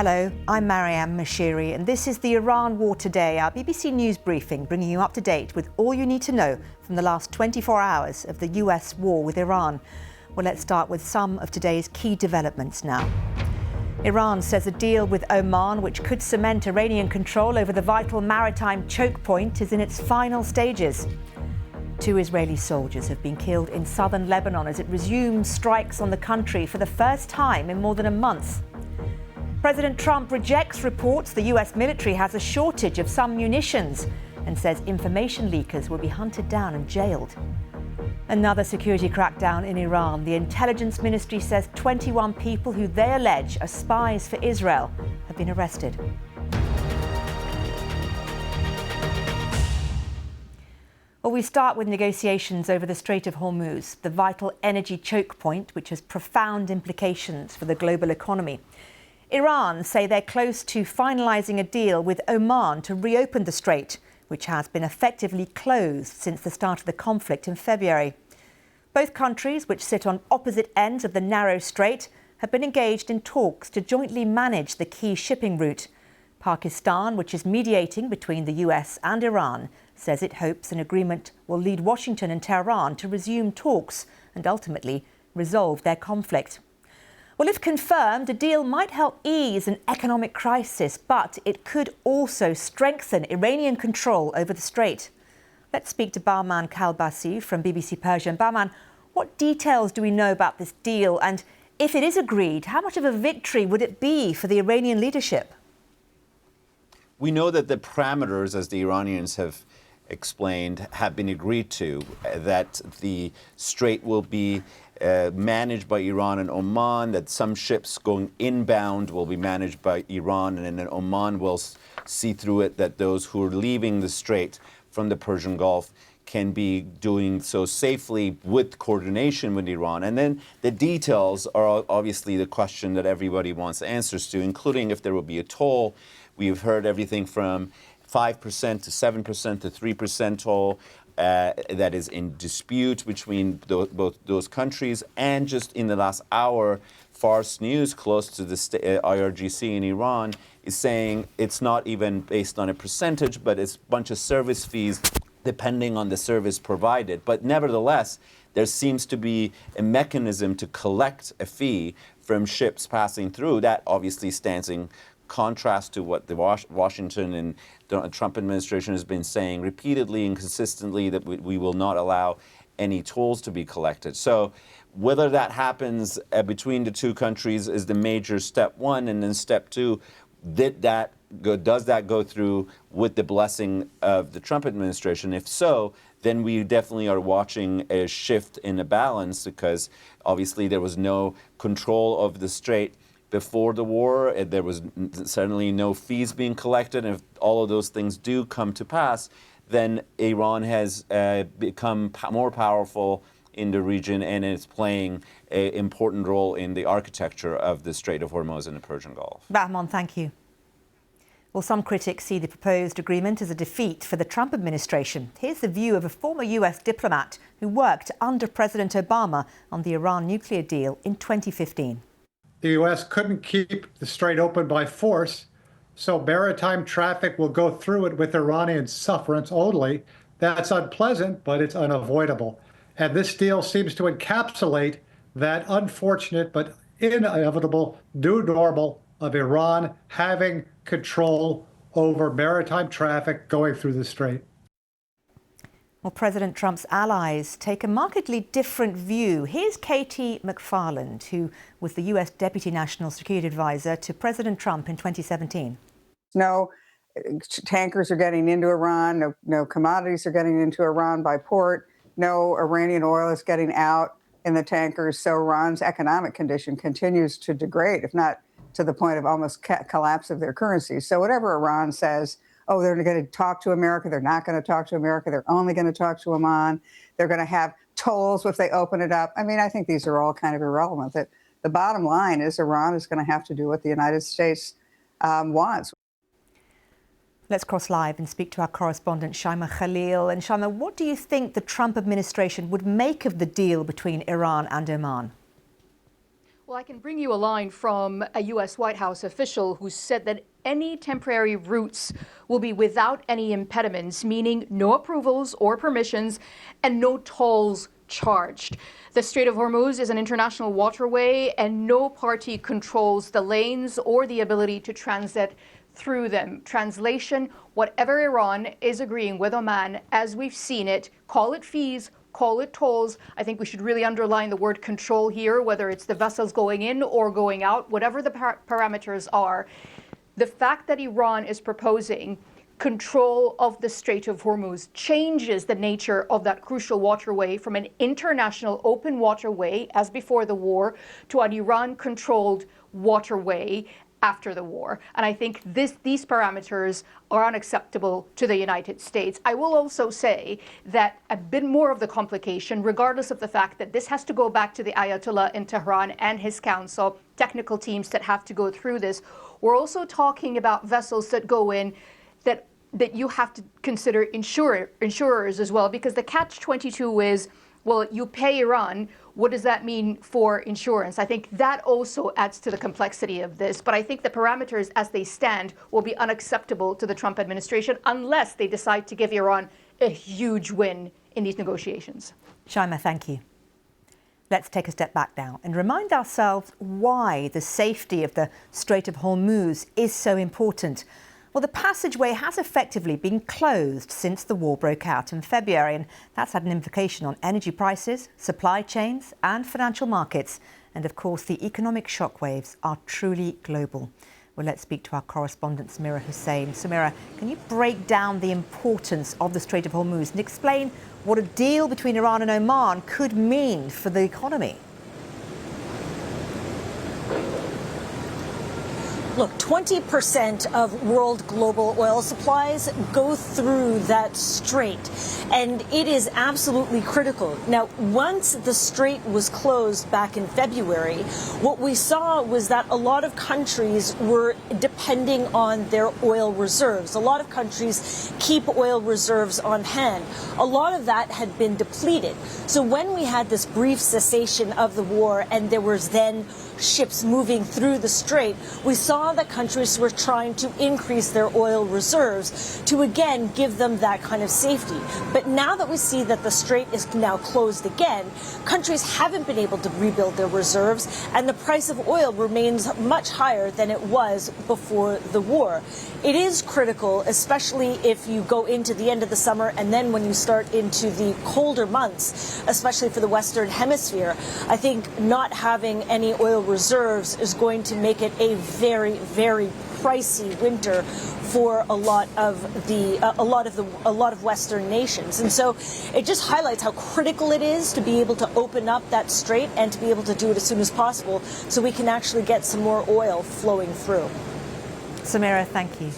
Hello, I'm Mariam Mashiri, and this is the Iran War Today, our BBC News briefing, bringing you up to date with all you need to know from the last 24 hours of the US war with Iran. Well, let's start with some of today's key developments now. Iran says a deal with Oman, which could cement Iranian control over the vital maritime choke point, is in its final stages. 2 Israeli soldiers have been killed in southern Lebanon as it resumes strikes on the country for the first time in more than a month. President Trump rejects reports the US military has a shortage of some munitions and says information leakers will be hunted down and jailed. Another security crackdown in Iran. The intelligence ministry says 21 people who they allege are spies for Israel have been arrested. Well, we start with negotiations over the Strait of Hormuz, the vital energy choke point, which has profound implications for the global economy. Iran say they're close to finalising a deal with Oman to reopen the strait, which has been effectively closed since the start of the conflict in February. Both countries, which sit on opposite ends of the narrow strait, have been engaged in talks to jointly manage the key shipping route. Pakistan, which is mediating between the US and Iran, says it hopes an agreement will lead Washington and Tehran to resume talks and ultimately resolve their conflict. Well, if confirmed, the deal might help ease an economic crisis, but it could also strengthen Iranian control over the strait. Let's speak to Bahman Kalbasi from BBC Persian. Bahman, what details do we know about this deal? And if it is agreed, how much of a victory would it be for the Iranian leadership? We know that the parameters, as the Iranians have explained, have been agreed to, that the strait will be managed by Iran and Oman, that some ships going inbound will be managed by Iran, and then Oman will see through it that those who are leaving the strait from the Persian Gulf can be doing so safely with coordination with Iran. And then the details are obviously the question that everybody wants answers to, including if there will be a toll. We've heard everything from 5% to 7% to 3% toll that is in dispute between both those countries. And just in the last hour, Fars News, close to the IRGC in Iran, is saying it's not even based on a percentage, but it's a bunch of service fees depending on the service provided. But nevertheless, there seems to be a mechanism to collect a fee from ships passing through. That obviously stands in contrast to what the Washington and the Trump administration has been saying repeatedly and consistently, that we will not allow any tolls to be collected. So whether that happens between the two countries is the major step one. And then step two, does that go through with the blessing of the Trump administration? If so, then we definitely are watching a shift in the balance, because obviously there was no control of the strait before the war. There was certainly no fees being collected. And if all of those things do come to pass, then Iran has become more powerful in the region, and it's playing an important role in the architecture of the Strait of Hormuz in the Persian Gulf. Bahman, thank you. Well, some critics see the proposed agreement as a defeat for the Trump administration. Here's the view of a former US diplomat who worked under President Obama on the Iran nuclear deal in 2015. The U.S. couldn't keep the strait open by force, so maritime traffic will go through it with Iranian sufferance only. That's unpleasant, but it's unavoidable. And this deal seems to encapsulate that unfortunate but inevitable new normal of Iran having control over maritime traffic going through the strait. Well, President Trump's allies take a markedly different view. Here's Katie McFarland, who was the US Deputy National Security Advisor to President Trump in 2017. No tankers are getting into Iran, no commodities are getting into Iran by port, no Iranian oil is getting out in the tankers, so Iran's economic condition continues to degrade, if not to the point of almost collapse of their currency. So whatever Iran says, oh, they're going to talk to America, they're not going to talk to America, they're only going to talk to Oman, they're going to have tolls if they open it up. I mean, I think these are all kind of irrelevant. That the bottom line is Iran is going to have to do what the United States wants. Let's cross live and speak to our correspondent, Shaima Khalil. And Shaima, what do you think the Trump administration would make of the deal between Iran and Oman? Well, I can bring you a line from a U.S. White House official who said that any temporary routes will be without any impediments, meaning no approvals or permissions and no tolls charged. The Strait of Hormuz is an international waterway and no party controls the lanes or the ability to transit through them. Translation, whatever Iran is agreeing with Oman, as we've seen it, call it fees, call it tolls. I think we should really underline the word control here, whether it's the vessels going in or going out, whatever the parameters are. The fact that Iran is proposing control of the Strait of Hormuz changes the nature of that crucial waterway from an international open waterway, as before the war, to an Iran-controlled waterway after the war. And I think these parameters are unacceptable to the United States. I will also say that a bit more of the complication, regardless of the fact that this has to go back to the Ayatollah in Tehran and his council, technical teams that have to go through this, we're also talking about vessels that go in that you have to consider insurers as well, because the catch-22 is, well, you pay Iran, what does that mean for insurance? I think that also adds to the complexity of this, but I think the parameters as they stand will be unacceptable to the Trump administration unless they decide to give Iran a huge win in these negotiations. Shaima, thank you. Let's take a step back now and remind ourselves why the safety of the Strait of Hormuz is so important. Well, the passageway has effectively been closed since the war broke out in February, and that's had an implication on energy prices, supply chains and financial markets. And of course, the economic shockwaves are truly global. Well, let's speak to our correspondent, Samira Hussein. Samira, can you break down the importance of the Strait of Hormuz and explain what a deal between Iran and Oman could mean for the economy? Look, 20% of world global oil supplies go through that strait, and it is absolutely critical. Now, once the strait was closed back in February, what we saw was that a lot of countries were depending on their oil reserves. A lot of countries keep oil reserves on hand. A lot of that had been depleted. So when we had this brief cessation of the war and there was then ships moving through the strait, we saw that countries were trying to increase their oil reserves to again give them that kind of safety. But now that we see that the strait is now closed again, countries haven't been able to rebuild their reserves, and the price of oil remains much higher than it was before the war. It is critical, especially if you go into the end of the summer and then when you start into the colder months, especially for the Western Hemisphere. I think not having any oil reserves is going to make it a very, very pricey winter for a lot of Western nations. And so it just highlights how critical it is to be able to open up that strait and to be able to do it as soon as possible so we can actually get some more oil flowing through. Samira, thank you.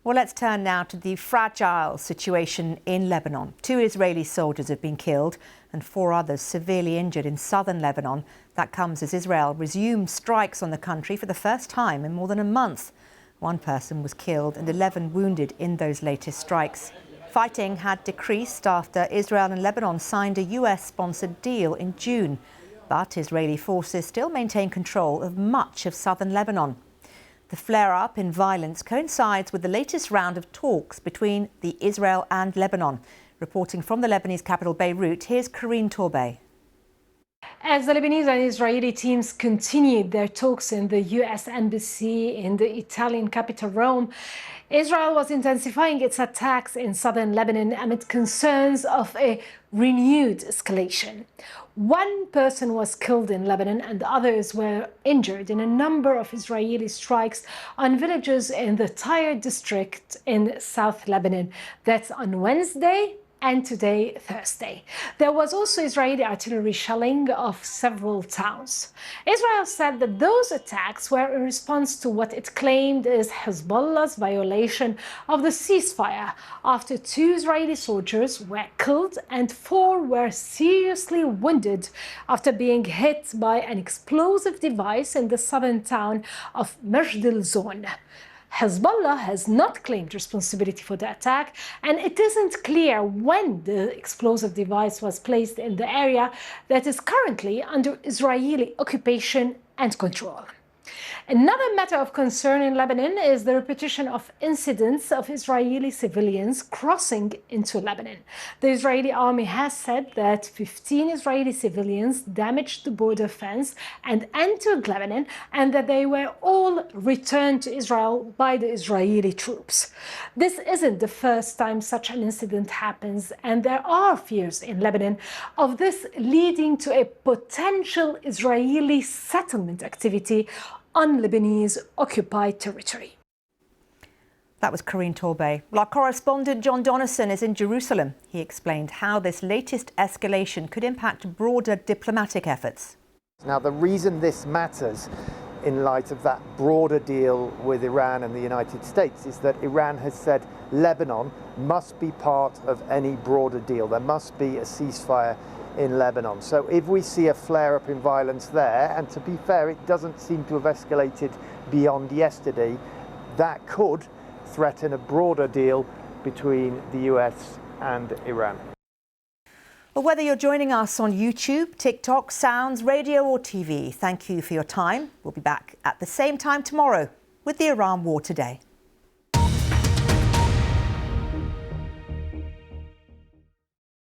Well, let's turn now to the fragile situation in Lebanon. 2 Israeli soldiers have been killed and 4 others severely injured in southern Lebanon. That comes as Israel resumed strikes on the country for the first time in more than a month. 1 person was killed and 11 wounded in those latest strikes. Fighting had decreased after Israel and Lebanon signed a US-sponsored deal in June. But Israeli forces still maintain control of much of southern Lebanon. The flare-up in violence coincides with the latest round of talks between Israel and Lebanon. Reporting from the Lebanese capital, Beirut, here's Karine Torbay. As the Lebanese and Israeli teams continued their talks in the U.S. Embassy in the Italian capital, Rome, Israel was intensifying its attacks in southern Lebanon amid concerns of a renewed escalation. 1 person was killed in Lebanon and others were injured in a number of Israeli strikes on villages in the Tyre district in South Lebanon. That's on Wednesday and today, Thursday. There was also Israeli artillery shelling of several towns. Israel said that those attacks were in response to what it claimed is Hezbollah's violation of the ceasefire after 2 Israeli soldiers were killed and 4 were seriously wounded after being hit by an explosive device in the southern town of Majd al-Zon. Hezbollah has not claimed responsibility for the attack, and it isn't clear when the explosive device was placed in the area that is currently under Israeli occupation and control. Another matter of concern in Lebanon is the repetition of incidents of Israeli civilians crossing into Lebanon. The Israeli army has said that 15 Israeli civilians damaged the border fence and entered Lebanon, and that they were all returned to Israel by the Israeli troops. This isn't the first time such an incident happens, and there are fears in Lebanon of this leading to a potential Israeli settlement activity on Lebanese occupied territory. That was Karine Torbay. Well, our correspondent John Donnison is in Jerusalem. He explained how this latest escalation could impact broader diplomatic efforts. Now, the reason this matters in light of that broader deal with Iran and the United States is that Iran has said Lebanon must be part of any broader deal. There must be a ceasefire in Lebanon. So if we see a flare-up in violence there, and to be fair, it doesn't seem to have escalated beyond yesterday, that could threaten a broader deal between the US and Iran. Well, whether you're joining us on YouTube, TikTok, Sounds, radio or TV, thank you for your time. We'll be back at the same time tomorrow with the Iran War Today.